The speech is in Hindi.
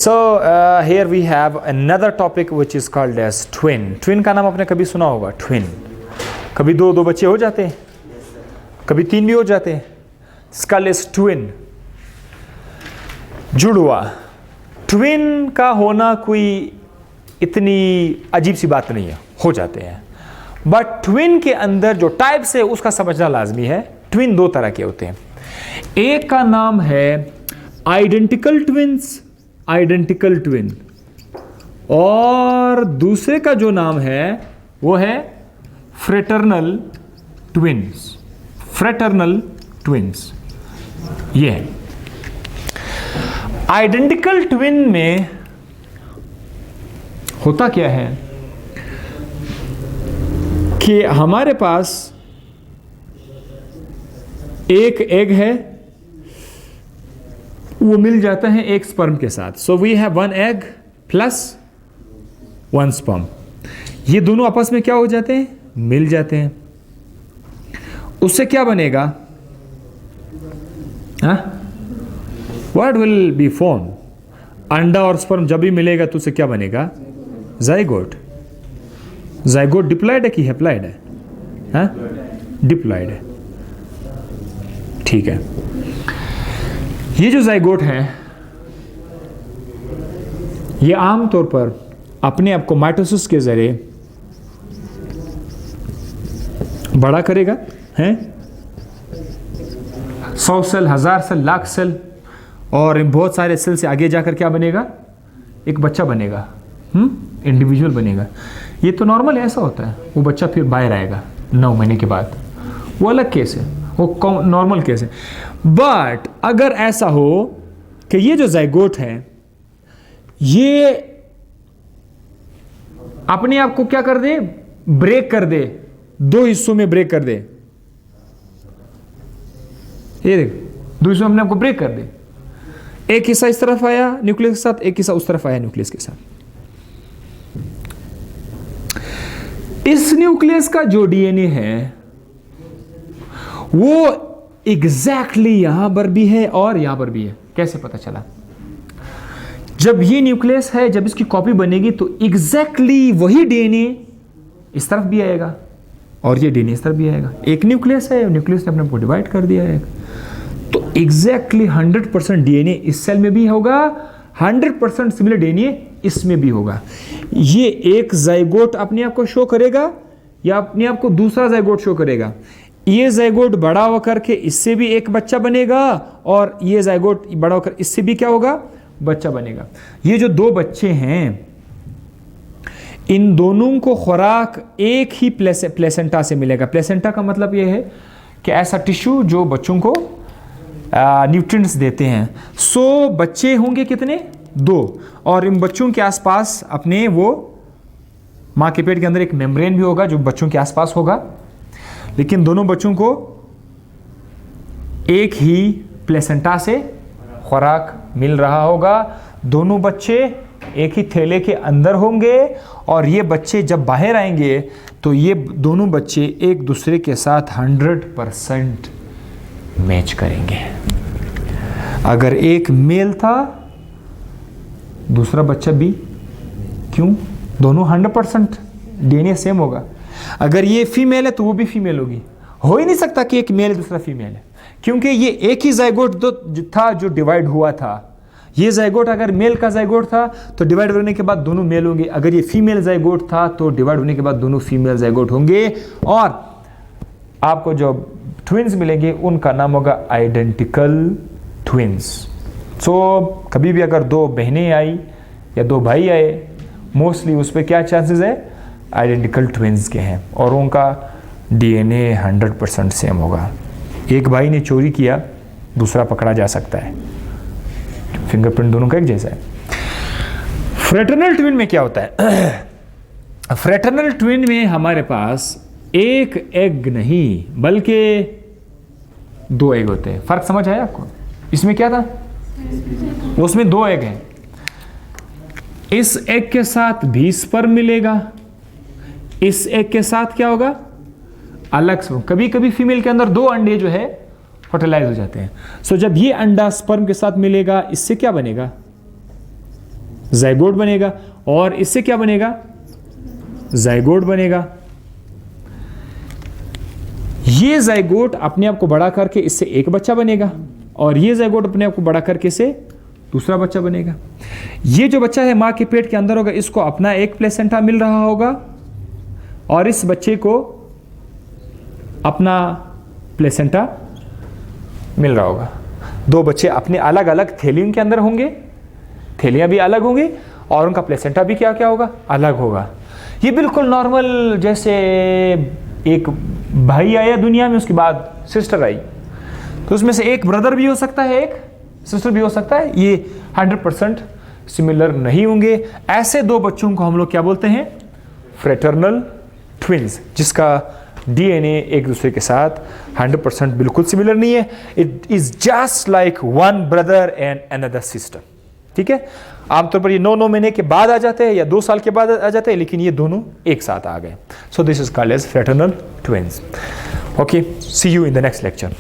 So here we have another topic which is called as twin. Twin का नाम आपने कभी सुना होगा? Twin. कभी दो बच्चे हो जाते हैं, कभी तीन भी हो जाते हैं. इसका is twin. जुड़वा. Twin का होना कोई इतनी अजीब सी बात नहीं है, हो जाते हैं. बट ट्विन के अंदर जो टाइप्स है उसका समझना लाजमी है. ट्विन दो तरह के होते हैं. एक का नाम है आइडेंटिकल ट्विन्स, आइडेंटिकल ट्विन, और दूसरे का जो नाम है वो है फ्रेटर्नल ट्विन्स. फ्रेटर्नल ट्विन्स ये है. आइडेंटिकल ट्विन में होता क्या है कि हमारे पास एक एग है, वो मिल जाता है एक स्पर्म के साथ. So we have one egg plus one sperm. ये दोनों आपस में क्या हो जाते हैं? मिल जाते हैं. उससे क्या बनेगा? What will be form? अंडा और स्पर्म जब भी मिलेगा तो उससे क्या बनेगा? जाइगोट. जाइगोट डिप्लॉयड है कि हैप्लॉयड है? डिप्लॉयड है. ठीक है. ये जो जाइगोट है ये आमतौर पर अपने आप को माइटोसिस के जरिए बड़ा करेगा, हैं? 100 सेल, 1000 सेल, लाख सेल, और बहुत सारे सेल से आगे जाकर क्या बनेगा? एक बच्चा बनेगा, इंडिविजुअल बनेगा. ये तो नॉर्मल ऐसा होता है. वो बच्चा फिर बाहर आएगा 9 महीने के बाद. वो अलग केस है, वो नॉर्मल केस है. बट अगर ऐसा हो कि ये जो जाइगोट है ये अपने आप को क्या कर दे? ब्रेक कर दे, दो हिस्सों में ब्रेक कर दे. ये देख, दो हिस्सों में अपने आप को ब्रेक कर दे. एक हिस्सा इस तरफ आया न्यूक्लियस के साथ, एक हिस्सा उस तरफ आया न्यूक्लियस के साथ. इस न्यूक्लियस का जो डीएनए है वो एग्जैक्टली यहां पर भी है और यहां पर भी है. कैसे पता चला? जब ये न्यूक्लियस है, जब इसकी कॉपी बनेगी तो एग्जैक्टली वही डीएनए इस तरफ भी आएगा और ये डीएनए इस तरफ भी आएगा. एक न्यूक्लियस है, न्यूक्लियस ने अपने को डिवाइड कर दिया है, तो एग्जैक्टली 100% डीएनए इस सेल में भी होगा, 100% सिमिलर डीएनए इसमें भी होगा. ये एक जाइगोट अपने आप को शो करेगा या अपने आप को दूसरा जाइगोट शो करेगा. ये जाइगोट बड़ा होकर के इससे भी एक बच्चा बनेगा और ये जाइगोट बड़ा होकर इससे भी क्या होगा? बच्चा बनेगा. ये जो दो बच्चे हैं इन दोनों को खुराक एक ही प्लेसेंटा से मिलेगा. प्लेसेंटा का मतलब ये है कि ऐसा टिश्यू जो बच्चों को न्यूट्रिएंट्स देते हैं. 100 बच्चे होंगे, कितने? 2. और इन बच्चों के आसपास अपने वो माँ के पेट के अंदर एक मेम्ब्रेन भी होगा जो बच्चों के आसपास होगा. लेकिन दोनों बच्चों को एक ही प्लेसेंटा से खुराक मिल रहा होगा. दोनों बच्चे एक ही थैले के अंदर होंगे और ये बच्चे जब बाहर आएंगे तो ये दोनों बच्चे एक दूसरे के साथ 100% मैच करेंगे. अगर एक मेल था दूसरा बच्चा भी, क्यों? दोनों 100% डीएनए सेम होगा. अगर ये फीमेल है तो वो भी फीमेल होगी. हो ही नहीं सकता कि एक मेल है दूसरा फीमेल है, क्योंकि ये एक ही जाइगोट था जो डिवाइड हुआ था. ये जाइगोट अगर मेल का जाइगोट था तो डिवाइड होने के बाद दोनों मेल होंगे. अगर ये फीमेल जाइगोट था तो डिवाइड होने के बाद दोनों फीमेल जाइगोट होंगे. और आपको जो ट्विन्स मिलेंगे उनका नाम होगा आइडेंटिकल ट्विन्स. सो कभी भी अगर दो बहनें आई या दो भाई आए, मोस्टली उस पर क्या चांसेस है? आइडेंटिकल ट्विन्स के हैं और उनका डीएनए 100% सेम होगा. एक भाई ने चोरी किया, दूसरा पकड़ा जा सकता है, फिंगरप्रिंट दोनों का एक जैसा है. फ्रेटर्नल ट्विन में क्या होता है? फ्रेटर्नल ट्विन में हमारे पास एक एग नहीं बल्कि 2 एग होते हैं. फर्क समझ आया आपको? इसमें क्या था? उसमें 2 एग हैं. इस एग के साथ भी स्पर्म मिलेगा, इस एग के साथ क्या होगा? अलग स्पर्म. कभी कभी फीमेल के अंदर 2 अंडे जो है फर्टिलाइज हो जाते हैं. सो जब ये अंडा स्पर्म के साथ मिलेगा, इससे क्या बनेगा? जाइगोट बनेगा, और इससे क्या बनेगा, जाइगोट बनेगा। ये जाइगोट अपने आप को बड़ा करके इससे एक बच्चा बनेगा, और ये जाइगोट अपने आप को बड़ा करके इससे दूसरा बच्चा बनेगा। ये जो बच्चा है मां के पेट के अंदर होगा, इसको अपना एक प्लेसेंटा मिल रहा होगा, और इस बच्चे को अपना प्लेसेंटा मिल रहा होगा। दो बच्चे अपने अलग अलग थैलियों के अंदर होंगे, थैलियां भी अलग होंगी, और उनका प्लेसेंटा भी क्या क्या होगा, अलग होगा। ये बिल्कुल नॉर्मल, जैसे एक भाई आया दुनिया में, उसके बाद सिस्टर आई, तो उसमें से एक ब्रदर भी हो सकता है, एक सिस्टर भी हो सकता है, ये 100% सिमिलर नहीं होंगे। ऐसे दो बच्चों को हम लोग क्या बोलते हैं, फ्रेटर्नल ट्विंस, जिसका डीएनए एक दूसरे के साथ 100% बिल्कुल सिमिलर नहीं है। It is just like one brother and another sister. ठीक है, आमतौर पर ये 9 महीने के बाद आ जाते हैं या 2 साल के बाद आ जाते हैं, लेकिन ये दोनों एक साथ आ गए। So this is called as fraternal twins. Okay, see you in the next lecture.